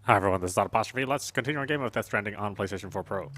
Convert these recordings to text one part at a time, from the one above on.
Hi everyone, this is audap. Let's continue our game of Death Stranding on PlayStation 4 Pro.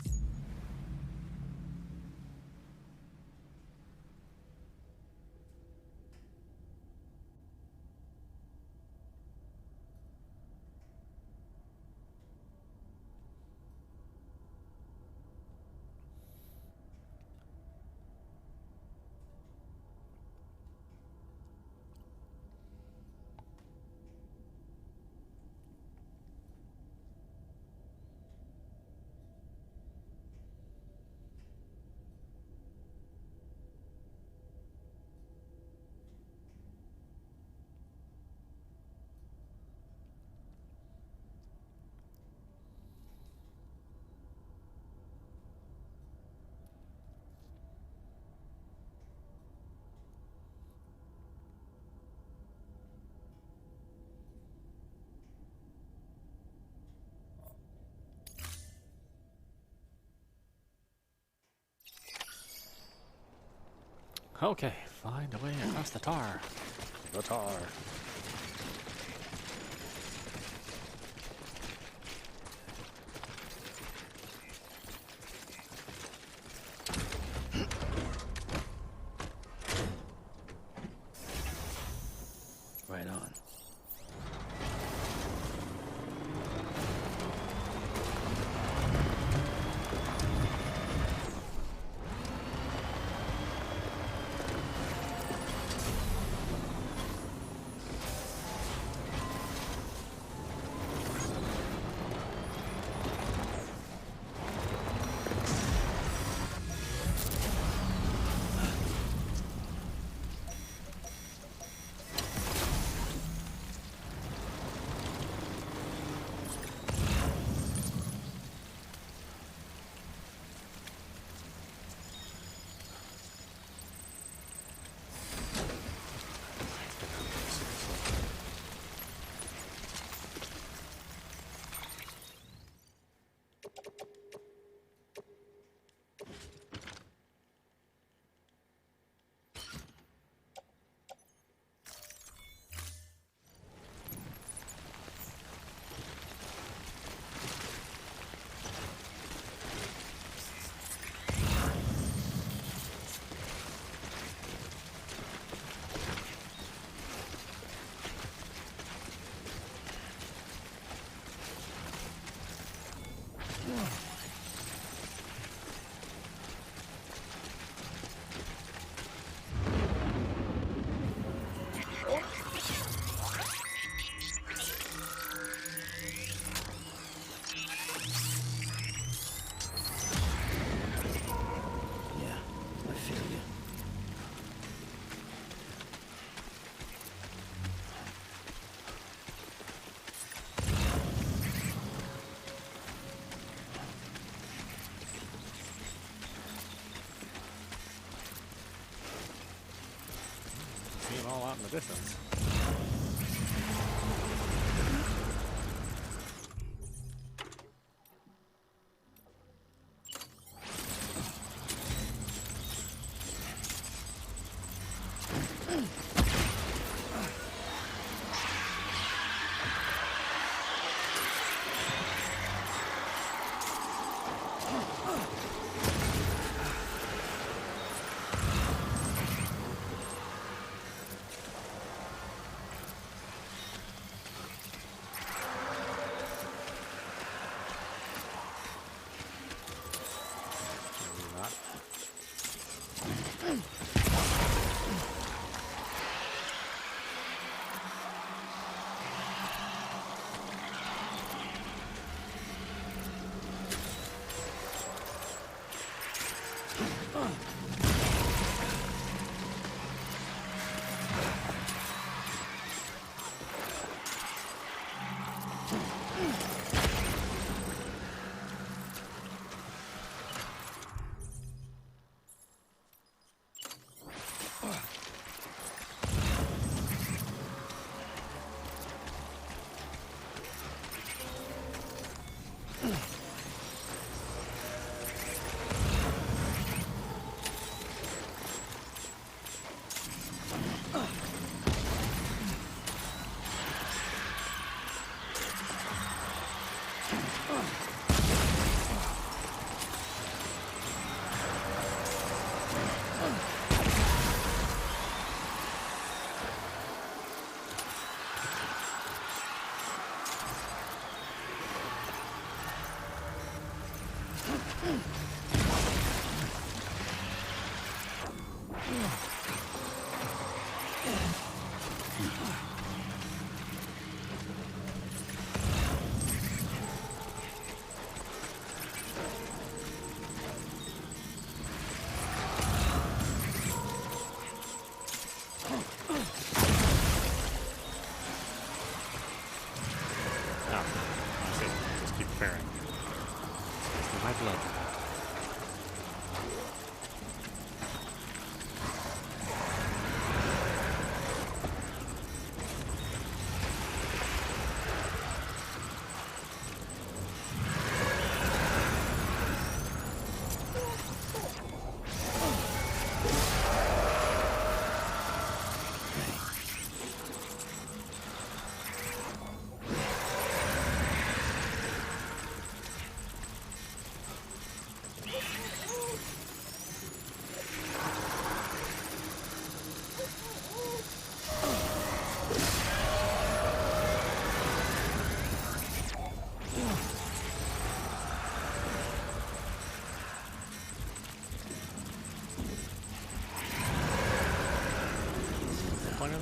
Okay, find a way across the tar. The tar. Right on. See it all out in the distance.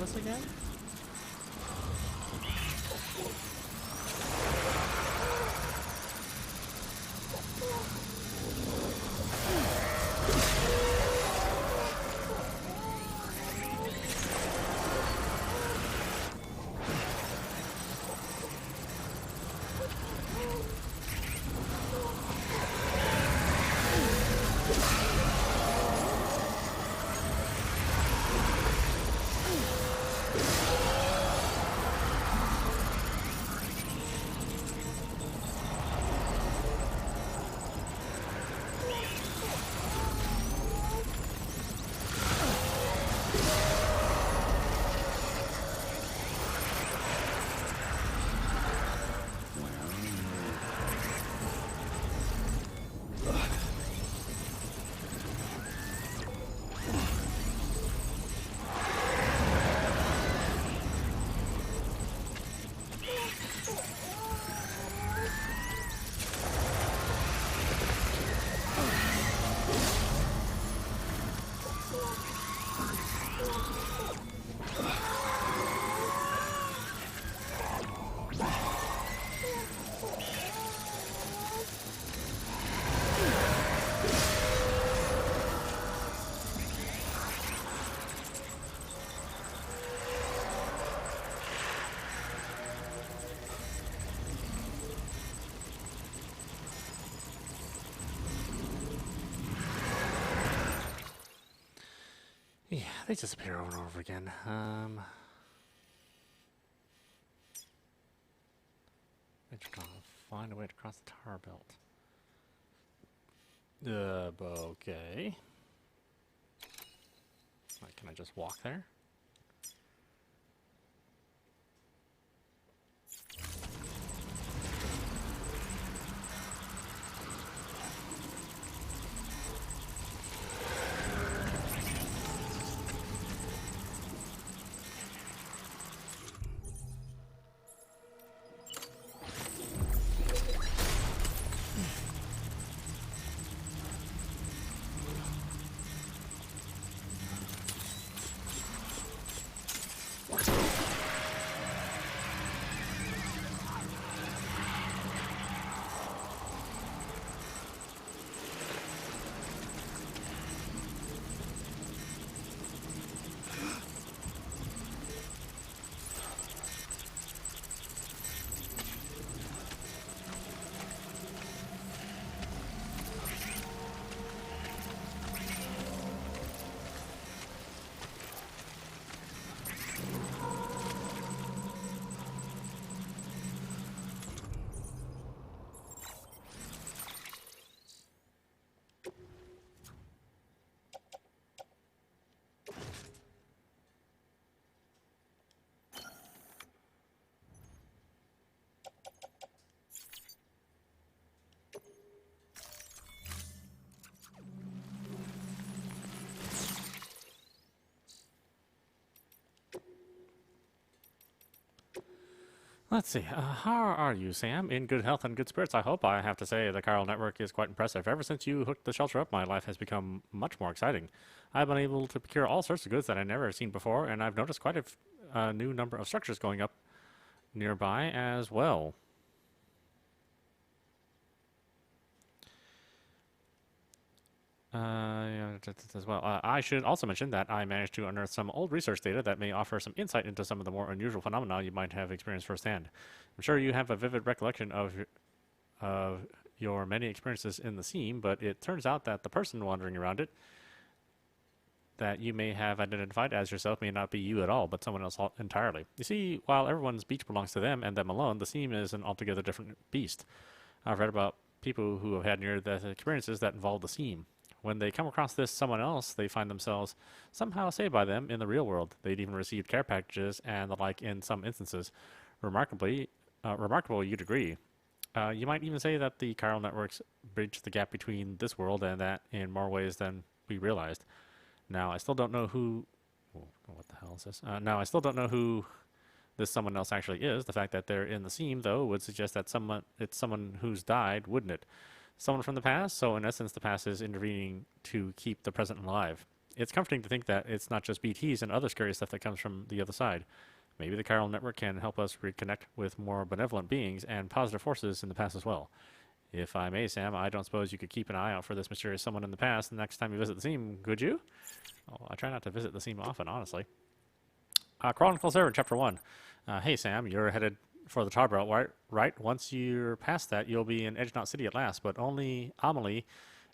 This again? Yeah, they disappear over and over again. I just gotta find a way to cross the tar belt. Okay. Like, can I just walk there? Let's see. How are you, Sam? In good health and good spirits, I hope. I have to say, the chiral network is quite impressive. Ever since you hooked the shelter up, my life has become much more exciting. I've been able to procure all sorts of goods that I've never seen before, and I've noticed quite a new number of structures going up nearby as well. As well. I should also mention that I managed to unearth some old research data that may offer some insight into some of the more unusual phenomena you might have experienced firsthand. I'm sure you have a vivid recollection of your many experiences in the seam, but it turns out that the person wandering around it that you may have identified as yourself may not be you at all, but someone else entirely. You see, while everyone's beach belongs to them and them alone, the seam is an altogether different beast. I've read about people who have had near-death experiences that involve the seam. When they come across this someone else, they find themselves somehow saved by them in the real world. They'd even received care packages and the like in some instances. Remarkable, you'd agree. You might even say that the chiral networks bridge the gap between this world and that in more ways than we realized. Now, I still don't know who... what the hell is this? Now, I still don't know who this someone else actually is. The fact that they're in the seam, though, would suggest that it's someone who's died, wouldn't it? Someone from the past, so in essence the past is intervening to keep the present alive. It's comforting to think that it's not just BTs and other scary stuff that comes from the other side. Maybe the chiral network can help us reconnect with more benevolent beings and positive forces in the past as well. If I may, Sam, I don't suppose you could keep an eye out for this mysterious someone in the past the next time you visit the seam, could you? Oh, I try not to visit the seam often, honestly. Chronicles Server, Chapter 1. Hey, Sam, you're headed for the tar belt, right? Once you're past that, you'll be in Edge Knot City at last, but only Amelie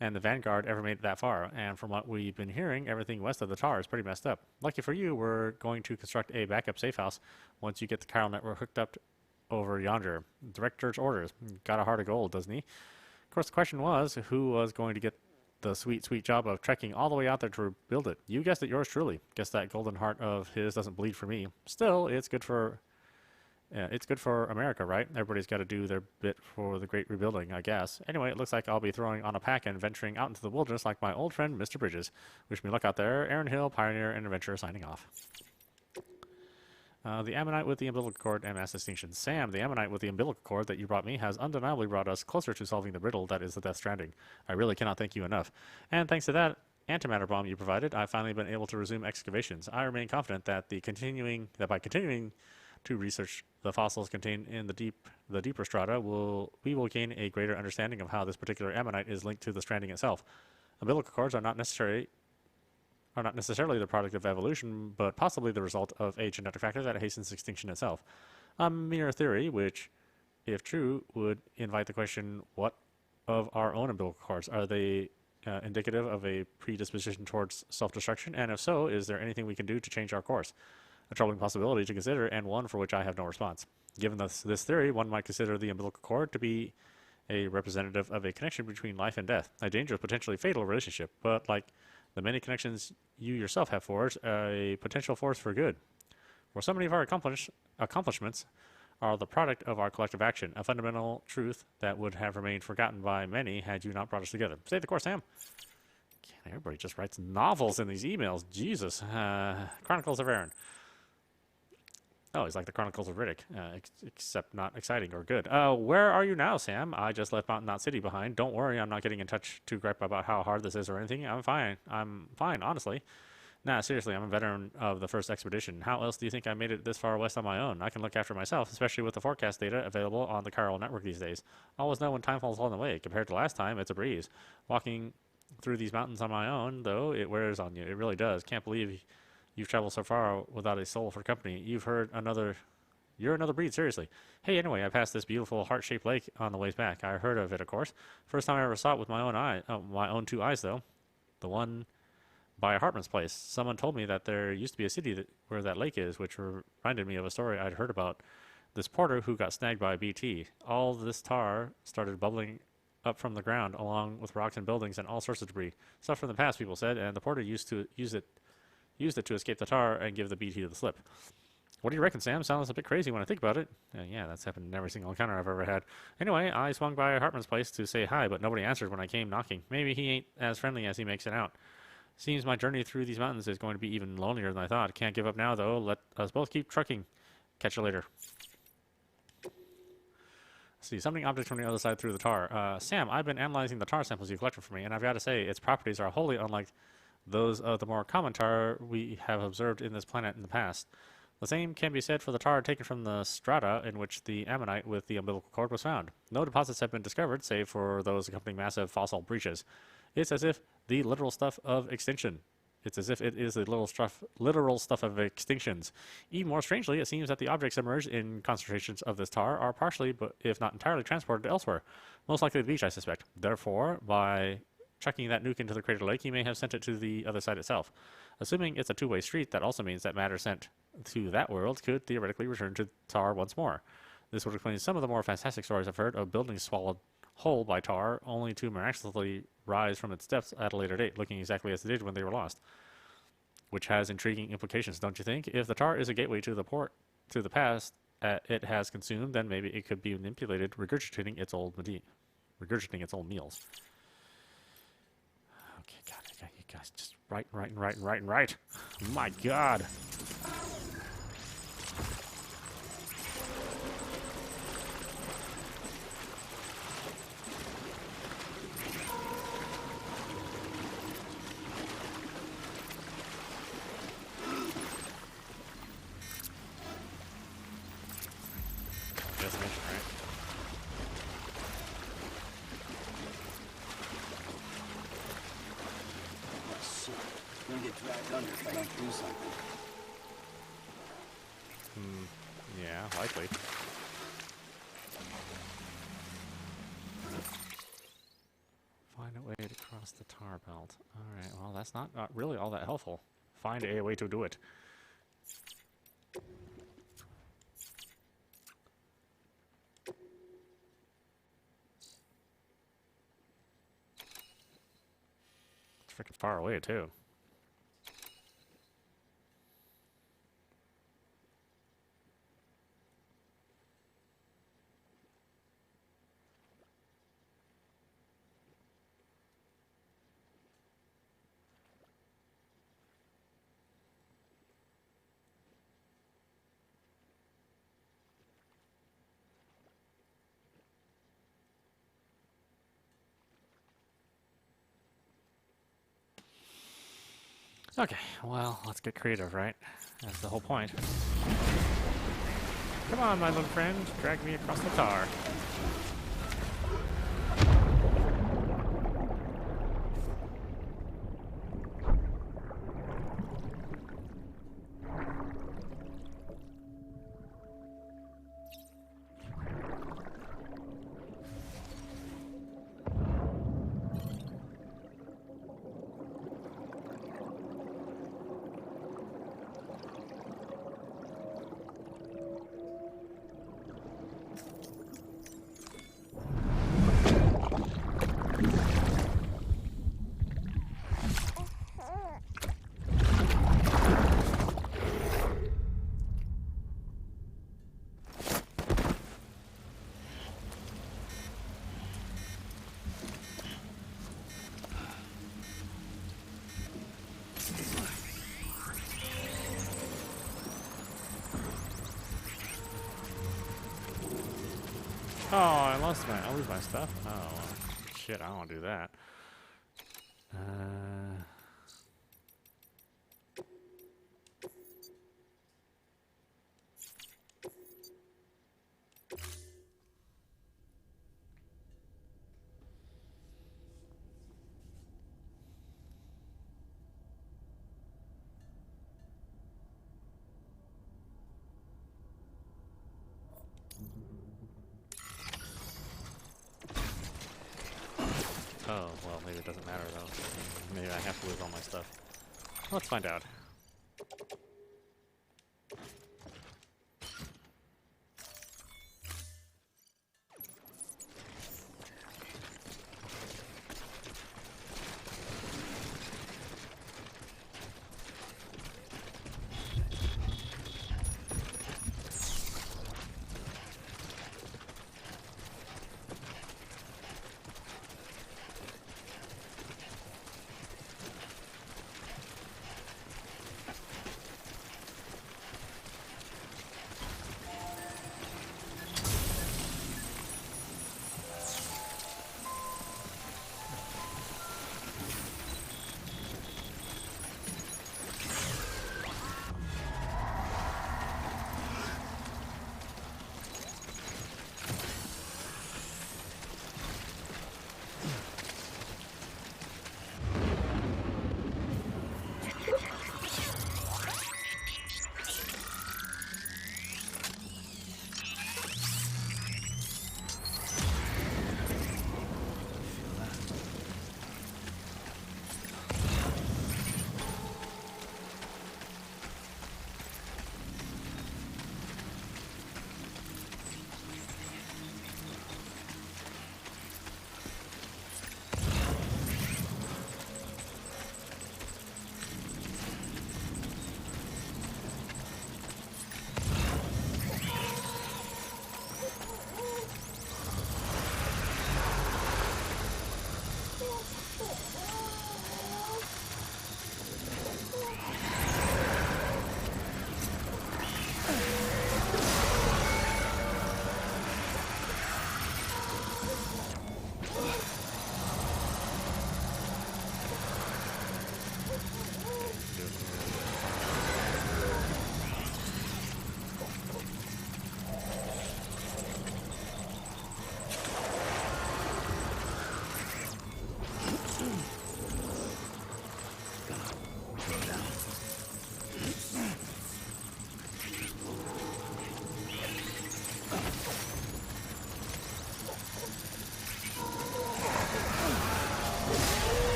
and the Vanguard ever made it that far, and from what we've been hearing, everything west of the tar is pretty messed up. Lucky for you, we're going to construct a backup safe house once you get the chiral network hooked up over yonder. Director's orders. Got a heart of gold, doesn't he? Of course, the question was, who was going to get the sweet, sweet job of trekking all the way out there to rebuild it? You guessed it, yours truly. Guess that golden heart of his doesn't bleed for me. Still, it's good for America, right? Everybody's got to do their bit for the great rebuilding, I guess. Anyway, it looks like I'll be throwing on a pack and venturing out into the wilderness like my old friend, Mr. Bridges. Wish me luck out there. Aaron Hill, Pioneer and Adventurer, signing off. The Ammonite with the umbilical cord and mass extinction. Sam, the Ammonite with the umbilical cord that you brought me has undeniably brought us closer to solving the riddle that is the Death Stranding. I really cannot thank you enough. And thanks to that antimatter bomb you provided, I've finally been able to resume excavations. I remain confident that by continuing to research the fossils contained in the deeper strata, we will gain a greater understanding of how this particular ammonite is linked to the stranding itself. Umbilical cords are not necessarily the product of evolution, but possibly the result of a genetic factor that hastens extinction itself. A mere theory, which, if true, would invite the question, what of our own umbilical cords? Are they indicative of a predisposition towards self-destruction? And if so, is there anything we can do to change our course? A troubling possibility to consider, and one for which I have no response. Given this theory, one might consider the umbilical cord to be a representative of a connection between life and death, a dangerous, potentially fatal relationship, but like the many connections you yourself have forged, a potential force for good. For so many of our accomplishments are the product of our collective action, a fundamental truth that would have remained forgotten by many had you not brought us together. Stay the course, Sam. Everybody just writes novels in these emails. Jesus. Chronicles of Aaron. Oh, he's like the Chronicles of Riddick, except not exciting or good. Where are you now, Sam? I just left Mountain Knot City behind. Don't worry, I'm not getting in touch to gripe about how hard this is or anything. I'm fine, honestly. Nah, seriously, I'm a veteran of the first expedition. How else do you think I made it this far west on my own? I can look after myself, especially with the forecast data available on the chiral network these days. Always know when time falls on the way. Compared to last time, it's a breeze. Walking through these mountains on my own, though, it wears on you. It really does. Can't believe you've traveled so far without a soul for company. You're another breed, seriously. Hey, anyway, I passed this beautiful heart-shaped lake on the way back. I heard of it, of course. First time I ever saw it with my own two eyes, though. The one by Hartman's place. Someone told me that there used to be a city where that lake is, which reminded me of a story I'd heard about this porter who got snagged by BT. All this tar started bubbling up from the ground, along with rocks and buildings and all sorts of debris. Stuff from the past, people said, and the porter used it to escape the tar and give the BT the slip. What do you reckon, Sam? Sounds a bit crazy when I think about it. Yeah, that's happened in every single encounter I've ever had. Anyway, I swung by Hartman's place to say hi, but nobody answered when I came knocking. Maybe he ain't as friendly as he makes it out. Seems my journey through these mountains is going to be even lonelier than I thought. Can't give up now, though. Let us both keep trucking. Catch you later. See, something object from the other side through the tar. Sam, I've been analyzing the tar samples you collected for me, and I've got to say, its properties are wholly unlike those of the more common tar we have observed in this planet in the past. The same can be said for the tar taken from the strata in which the ammonite with the umbilical cord was found. No deposits have been discovered, save for those accompanying massive fossil breaches. It's as if the literal stuff of extinction. It's as if it is the literal stuff of extinctions. Even more strangely, it seems that the objects emerged in concentrations of this tar are partially, but if not entirely, transported elsewhere. Most likely the beach, I suspect. Therefore, by chucking that nuke into the crater lake, he may have sent it to the other side itself. Assuming it's a two-way street, that also means that matter sent to that world could theoretically return to tar once more. This would explain some of the more fantastic stories I've heard of buildings swallowed whole by tar, only to miraculously rise from its depths at a later date, looking exactly as they did when they were lost. Which has intriguing implications, don't you think? If the tar is a gateway to the past it has consumed, then maybe it could be manipulated, regurgitating its old meals. Okay, God, you guys just right. My God. Yeah, likely. Find a way to cross the tar belt. Alright, well, that's not really all that helpful. Find a way to do it. It's freaking far away, too. Okay, well, let's get creative, right? That's the whole point. Come on, my little friend. Drag me across the tar. Oh, I lose my stuff? Oh, well, shit, I don't want to do that. Oh, well, maybe it doesn't matter, though. Maybe I have to lose all my stuff. Let's find out.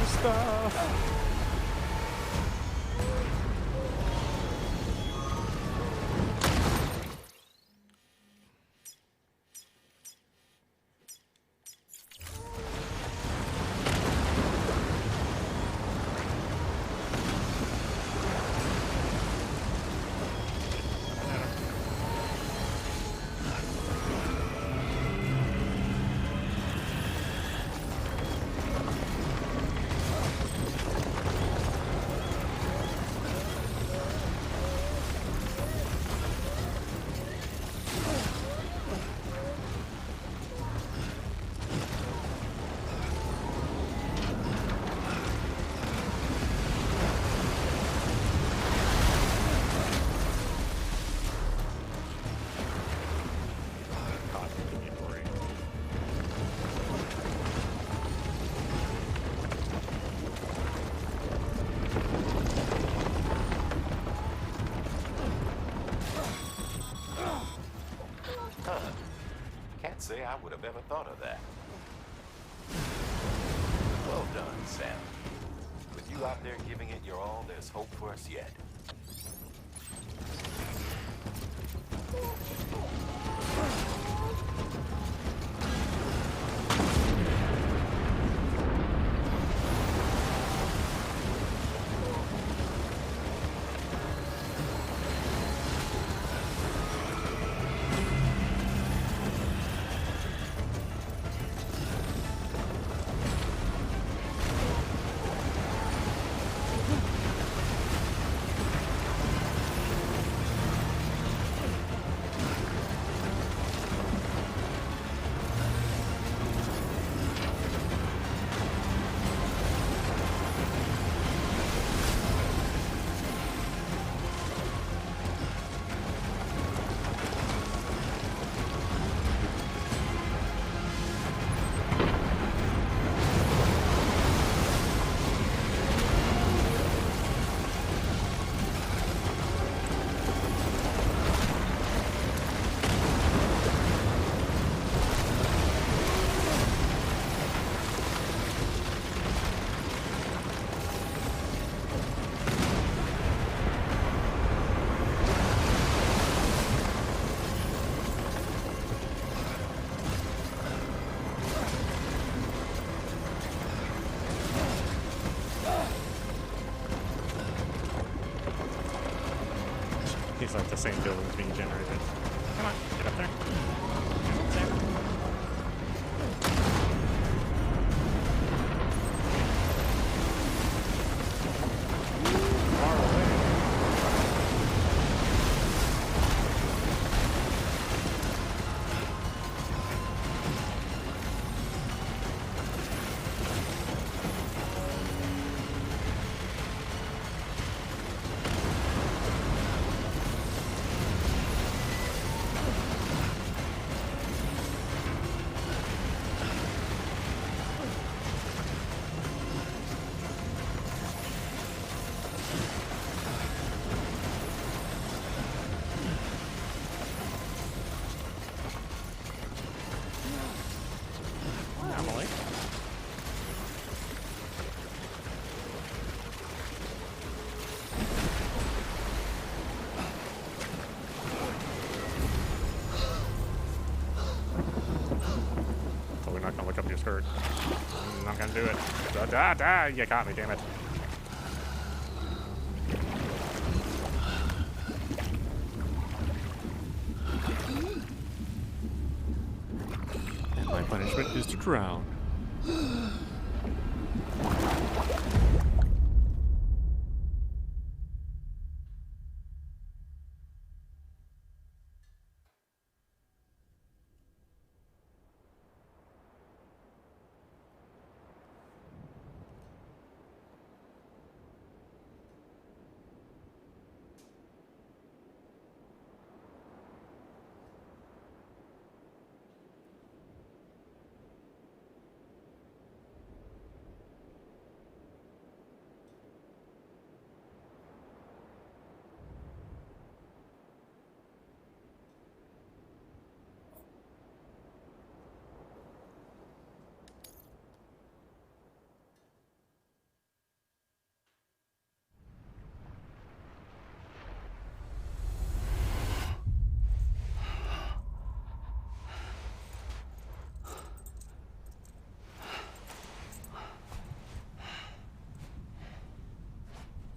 stuff. Can't say I would have ever thought of that. Well done, Sam. With you out there giving it your all, there's hope for us yet. Seems like the same building's being generated. Come on, get up there. Sam. Far away. Emily. Totally not gonna look up your skirt. I'm not gonna do it. You got me, damn it. And my punishment is to drown.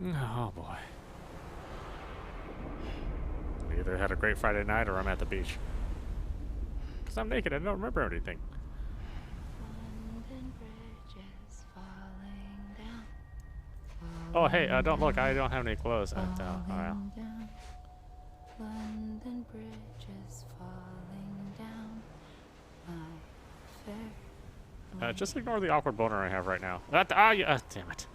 Oh boy. I either had a great Friday night or I'm at the beach. Because I'm naked, I don't remember anything. London Bridge is falling down. Oh hey, don't look, I don't have any clothes. Oh, Falling well. down. London Bridge is falling down. My fair. Just ignore the awkward boner I have right now. Damn it.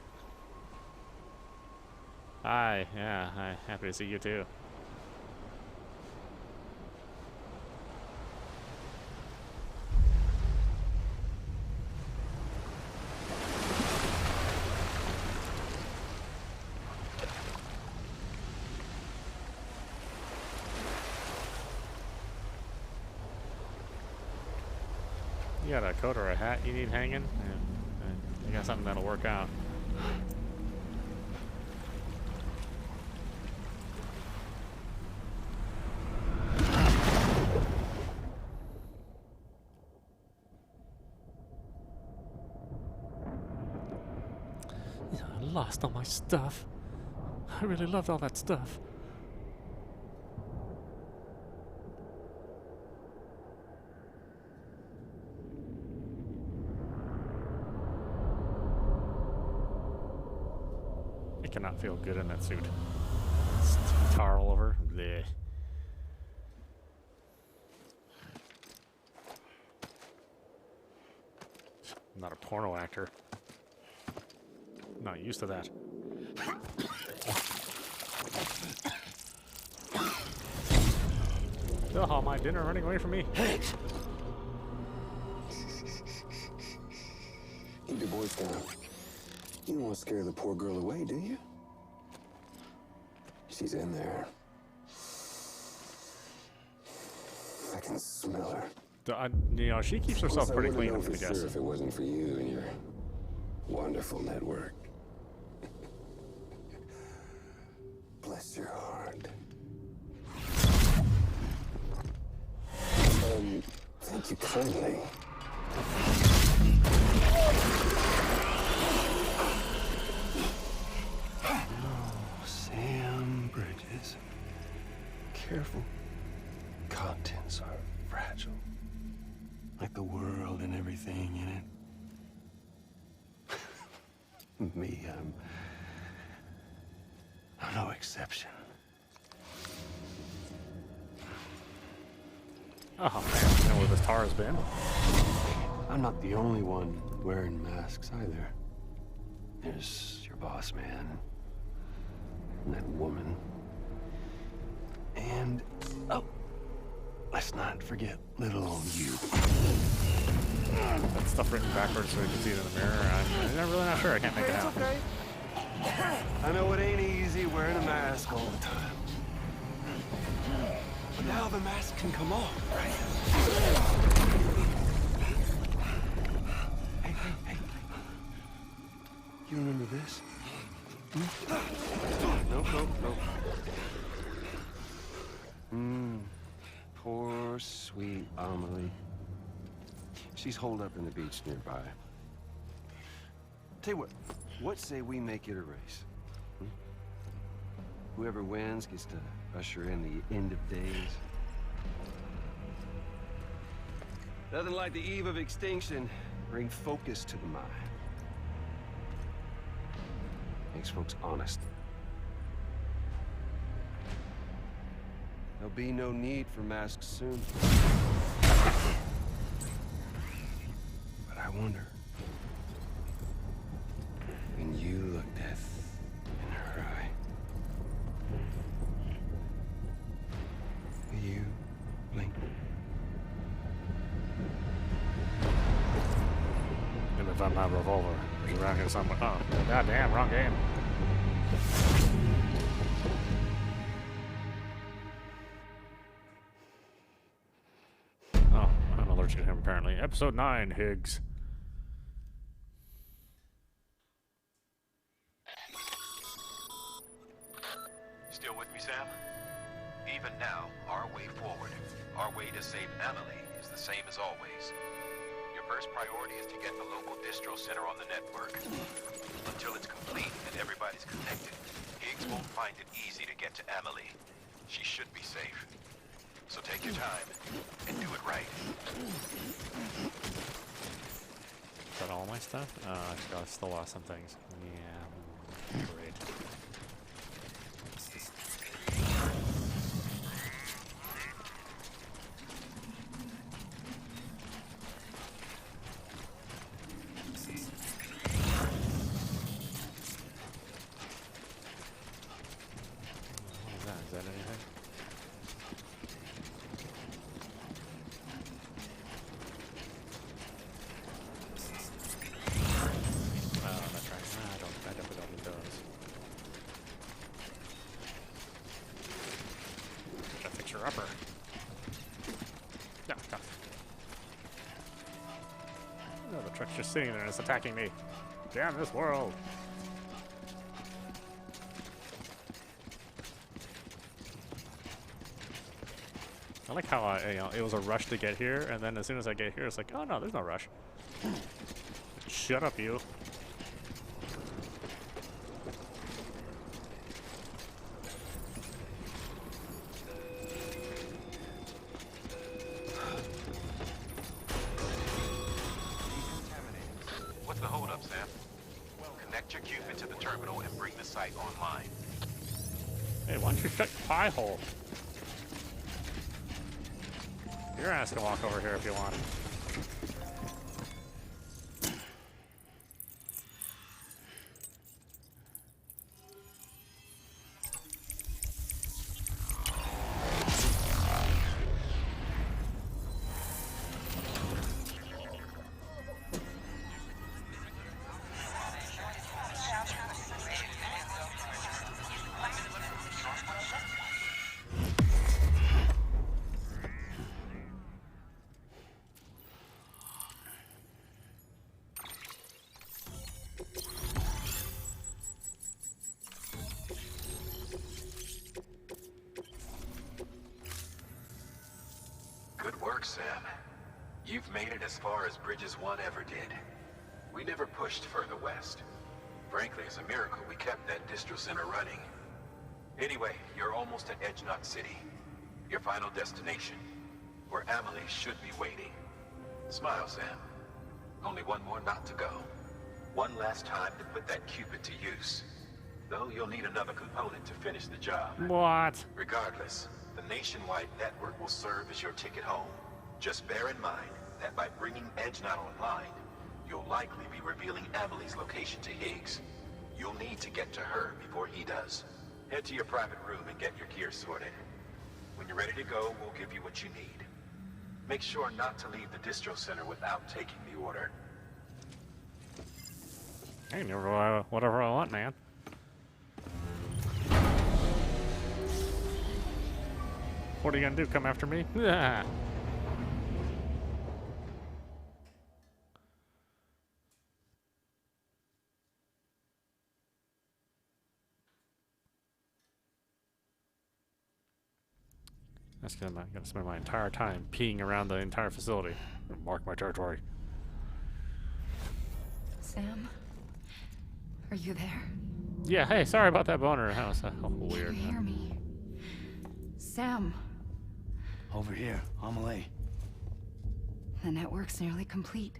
Hi, yeah, hi, happy to see you too. You got a coat or a hat you need hanging? Yeah, you got something that'll work out. Yeah, I lost all my stuff. I really loved all that stuff. I cannot feel good in that suit. It's tar all over. Blech. I'm not a porno actor. I'm not used to that. Still all my dinner running away from me. Keep your voice down. You don't want to scare the poor girl away, do you? She's in there. I can smell her. You know, she keeps herself pretty clean, I'm for gonna guess. sure if it wasn't for you and your wonderful network. Bless your heart. Thank you kindly. Sam Bridges. Careful. Contents are fragile. Like the world and everything in it. Me, I'm no exception. Oh man, you know where this tar has been? I'm not the only one wearing masks either. There's your boss man. And that woman. And, oh, let's not forget little old you. That stuff written backwards so you can see it in the mirror. I'm really not sure. I can't make it out. Okay. I know it ain't easy wearing a mask all the time. But now the mask can come off, right? Hey. You remember this? Nope. Poor, sweet Amelie. She's holed up in the beach nearby. Tell you what say we make it a race? Whoever wins gets to usher in the end of days. Nothing like the eve of extinction. Bring focus to the mind. Makes folks honest. There'll be no need for masks soon. But I wonder, when you look death in her eye, will you blink? And if I'm not a revolver, there's around here somewhere. Oh, goddamn, wrong game. Oh, I'm allergic to him apparently. Episode 9, Higgs. Still with me, Sam? Even now, our way forward, our way to save Amelie is the same as always. Your Your first priority is to get the local distro center on the network. Until it's complete and everybody's connected, Higgs won't find it easy to get to Amelie. She should be safe. So take your time and do it right. Is that all my stuff? I still lost some things. Yeah, great. What's this? What is that? Is that anything? That's right. I definitely don't need those. Got a fixer upper. No, no. No, the truck's just sitting there and it's attacking me. Damn this world. I like how it was a rush to get here, and then as soon as I get here, it's like, oh no, there's no rush. Shut up, you. What's the holdup, Sam? Connect your Cupid to the terminal and bring the site online. Hey, why don't you shut your pie hole? Your ass can walk over here if you want. Good work, Sam. You've made it as far as Bridges 1 ever did. We never pushed further west. Frankly, it's a miracle we kept that distro center running. Anyway, you're almost at Edgenot City, your final destination, where Amelie should be waiting. Smile, Sam. Only one more knot to go. One last time to put that Cupid to use. Though you'll need another component to finish the job. What? Regardless, the nationwide network will serve as your ticket home. Just bear in mind that by bringing Edgenot online, you'll likely be revealing Amelie's location to Higgs. You'll need to get to her before he does. Head to your private room and get your gear sorted. When you're ready to go, we'll give you what you need. Make sure not to leave the distro center without taking the order. I can do whatever I want, man. What are you gonna do? Come after me? Yeah. That's gonna spend my entire time peeing around the entire facility. Mark my territory. Sam? Are you there? Yeah, hey, sorry about that boner. That was weird. Can you hear me? Sam, Over here, Amelie. the network's nearly complete.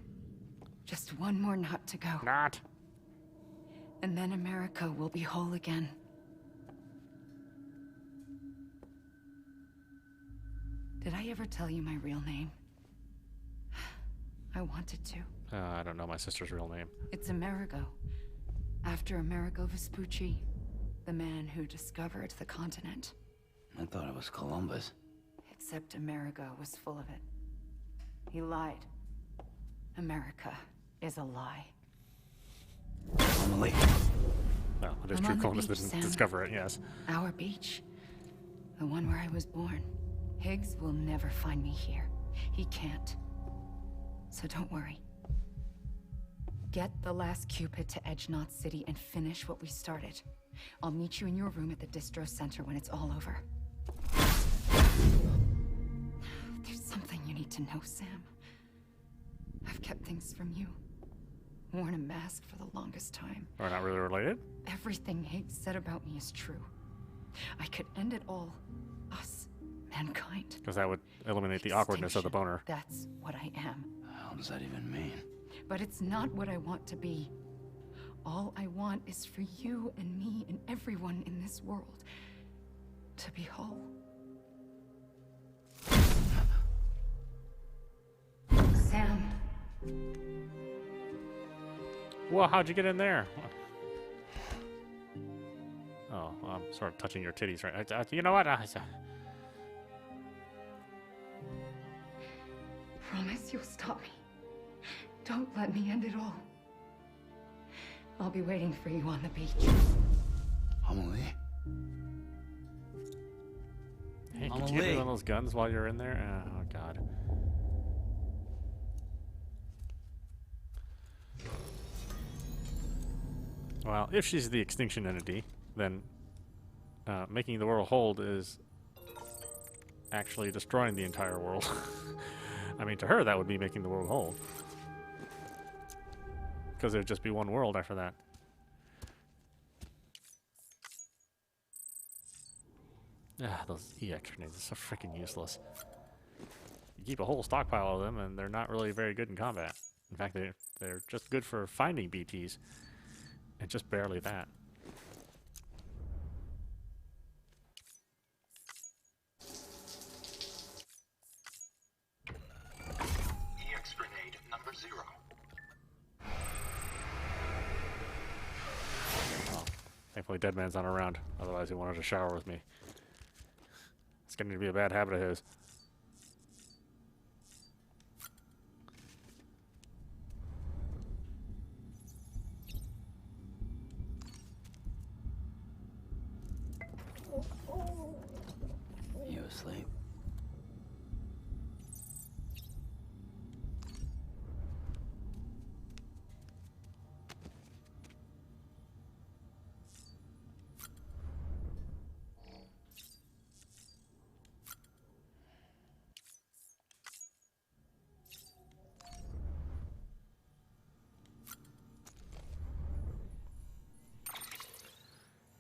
Just one more knot to go. Not. And then America will be whole again. Did I ever tell you my real name? I wanted to. I don't know my sister's real name. It's Amerigo. After Amerigo Vespucci, the man who discovered the continent. I thought it was Columbus. Except Amerigo was full of it. He lied. America is a lie. Amelie. Well, it is I'm true on the Columbus beach, didn't Sam. discover it, yes. Our beach. The one where I was born. Higgs will never find me here. He can't. So don't worry. Get the last Cupid to Edgenot City and finish what we started. I'll meet you in your room at the distro center when it's all over. There's something you need to know, Sam. I've kept things from you. Worn a mask for the longest time. We're not really related? Everything Higgs said about me is true. I could end it all. Us. Mankind. Because that would eliminate the awkwardness of the boner. That's what I am. How does that even mean? But it's not what I want to be. All I want is for you and me and everyone in this world to be whole. Sam. Well, how'd you get in there? Oh, well, I'm sort of touching your titties, right? You know what? Promise you'll stop me. Don't let me end it all. I'll be waiting for you on the beach. Amelie? Hey, could you give me one of those guns while you're in there? Oh, God. Well, if she's the extinction entity, then making the world hold is actually destroying the entire world. I mean, to her, that would be making the world whole. Because it would just be one world after that. Ah, those EX grenades are so freaking useless. You keep a whole stockpile of them, and they're not really very good in combat. In fact, they're just good for finding BTs. And just barely that. EX grenade number 0. Oh, thankfully Deadman's not around. Otherwise he wanted to shower with me. It's getting to be a bad habit of his. You asleep?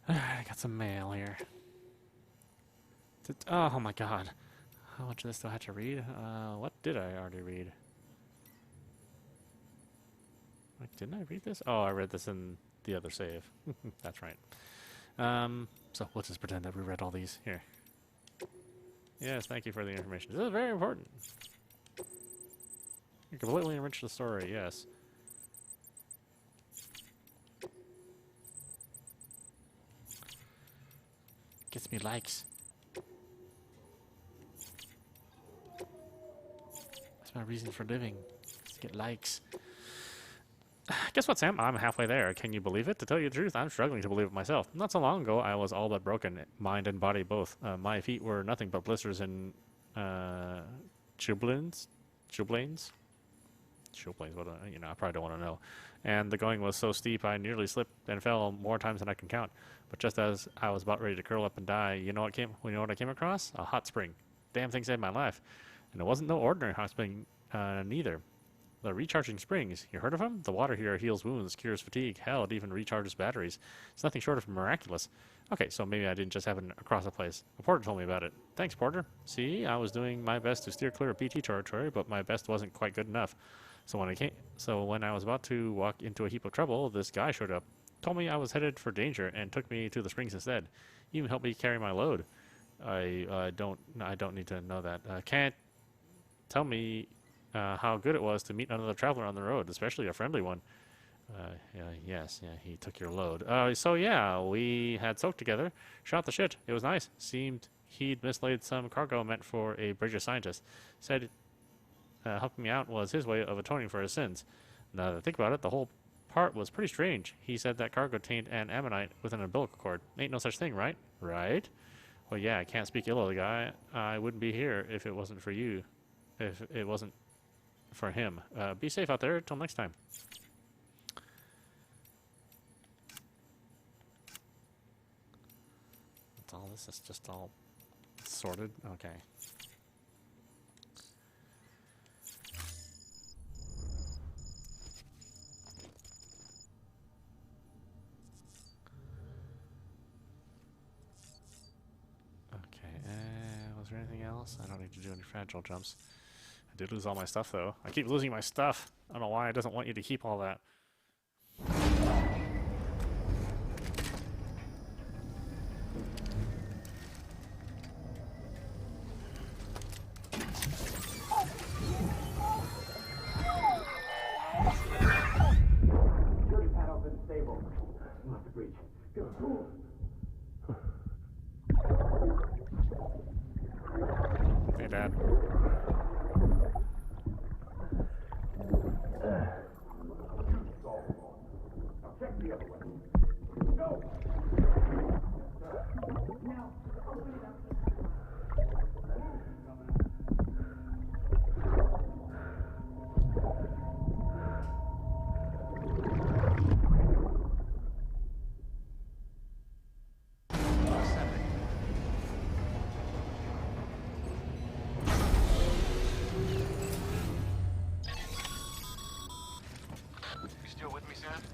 I got some mail here. Oh my God. How much of this do I have to read? What did I already read? Like, didn't I read this? Oh, I read this in the other save. That's right. So let's just pretend that we read all these. Here. Yes, thank you for the information. This is very important. You completely enrich the story, yes. Gets me likes. That's my reason for living. Is to get likes. Guess what, Sam? I'm halfway there. Can you believe it? To tell you the truth, I'm struggling to believe it myself. Not so long ago, I was all but broken, mind and body both. My feet were nothing but blisters and chilblains? Chilblains, what you know, I probably don't want to know. And the going was so steep, I nearly slipped and fell more times than I can count. But just as I was about ready to curl up and die, you know what I came across? A hot spring. Damn thing saved my life. And it wasn't no ordinary hot spring, neither. The recharging springs. You heard of them? The water here heals wounds, cures fatigue. Hell, it even recharges batteries. It's nothing short of miraculous. Okay, so maybe I didn't just happen across the place. A Porter told me about it. Thanks, Porter. See, I was doing my best to steer clear of BT territory, but my best wasn't quite good enough. So when I was about to walk into a heap of trouble, this guy showed up. Told me I was headed for danger and took me to the springs instead. He even helped me carry my load. I don't need to know that. Can't tell me how good it was to meet another traveler on the road, especially a friendly one. Yes, he took your load. So yeah, we had soaked together, shot the shit. It was nice. Seemed he'd mislaid some cargo meant for a British scientist. Said helping me out was his way of atoning for his sins. Now that I think about it, the whole part was pretty strange. He said that cargo contained an ammonite with an umbilical cord. Ain't no such thing, right? Right? Well, yeah, I can't speak ill of the guy. I wouldn't be here if it wasn't for you. If it wasn't for him. Be safe out there. Till next time. That's all. This is just all sorted. Okay. there anything else? I don't need to do any fragile jumps. I did lose all my stuff, though. I keep losing my stuff. I don't know why it doesn't want you to keep all that. Hey, Dad.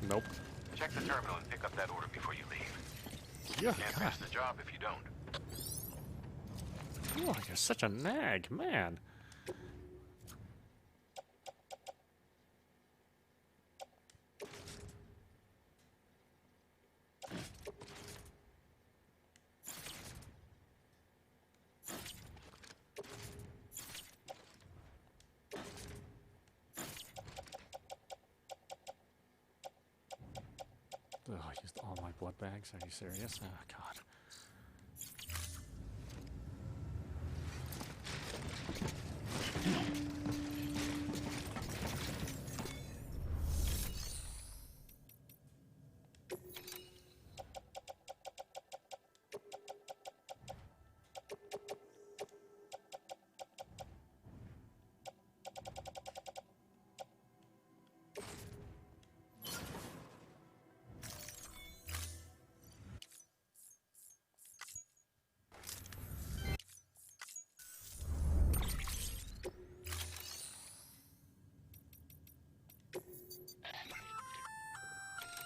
Nope. Check the terminal and pick up that order before you leave. Yeah. Can't finish the job if you don't. Oh, you're such a nag, man. Oh, I used all my blood bags. Are you serious? Oh, God.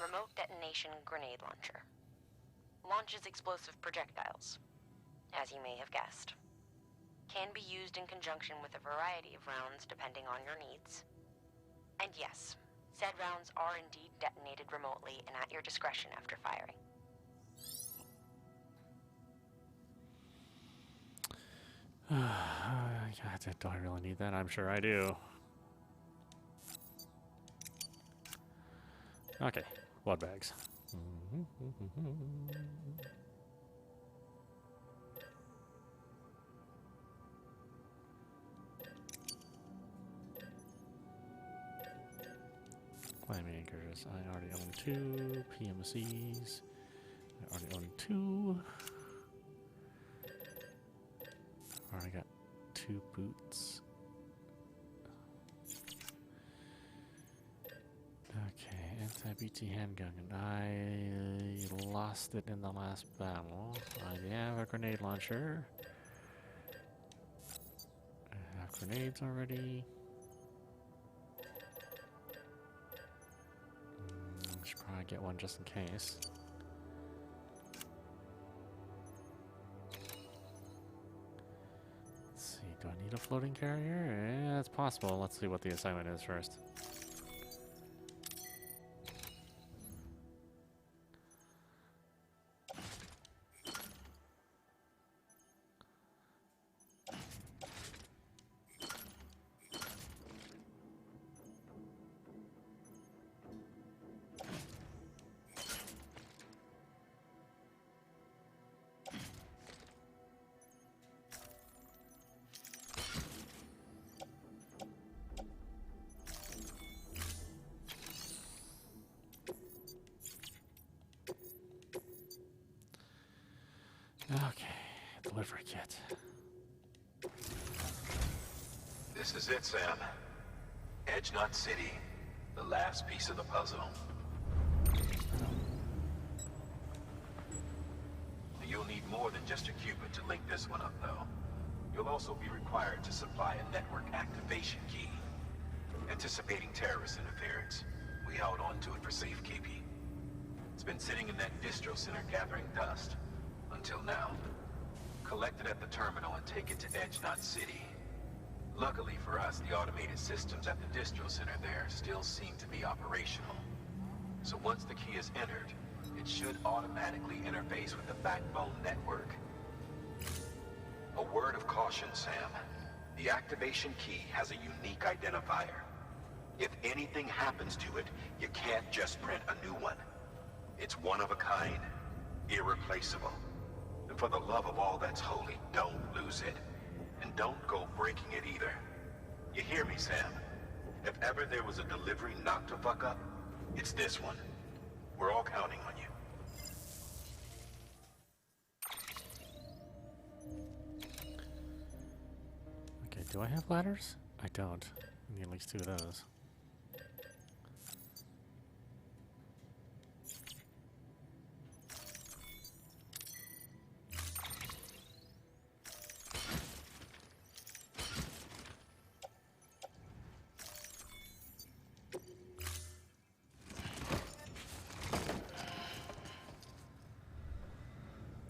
Remote detonation grenade launcher. Launches explosive projectiles, as you may have guessed. Can be used in conjunction with a variety of rounds depending on your needs. And yes, said rounds are indeed detonated remotely and at your discretion after firing. God, do I really need that? I'm sure I do. Okay, blood bags. Climbing anchors. I already own 2 PMCs. I already own 2. Already got 2 boots. Okay, anti-BT handgun, and I lost it in the last battle. I have a grenade launcher. I have grenades already. Should probably get one just in case. Let's see, do I need a floating carrier? Yeah, it's possible. Let's see what the assignment is first. Okay, delivery kit. This is it, Sam. Edge Knot City. The last piece of the puzzle. You'll need more than just a Cupid to link this one up, though. You'll also be required to supply a network activation key. Anticipating terrorist interference, we held on to it for safekeeping. It's been sitting in that distro center gathering dust. Until now. Collect it at the terminal and take it to Edge Knot City. Luckily for us, the automated systems at the distro center there still seem to be operational. So once the key is entered, it should automatically interface with the backbone network. A word of caution, Sam. The activation key has a unique identifier. If anything happens to it, you can't just print a new one. It's one of a kind, irreplaceable. And for the love of all that's holy, don't lose it. And don't go breaking it either. You hear me, Sam? If ever there was a delivery not to fuck up, it's this one. We're all counting on you. Okay, do I have ladders? I don't. I need at least 2 of those.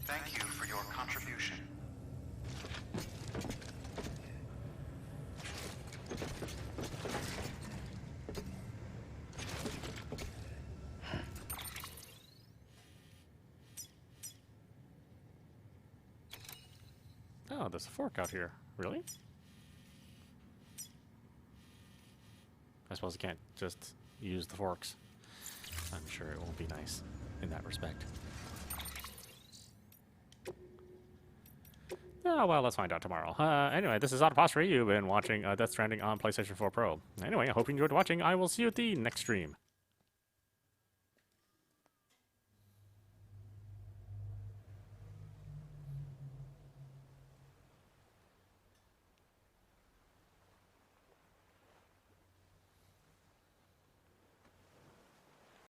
Thank you for your contribution. Oh, there's a fork out here. Really? I suppose I can't just use the forks. I'm sure it won't be nice in that respect. Oh, well, let's find out tomorrow. Anyway, this is audap. You've been watching Death Stranding on PlayStation 4 Pro. Anyway, I hope you enjoyed watching. I will see you at the next stream.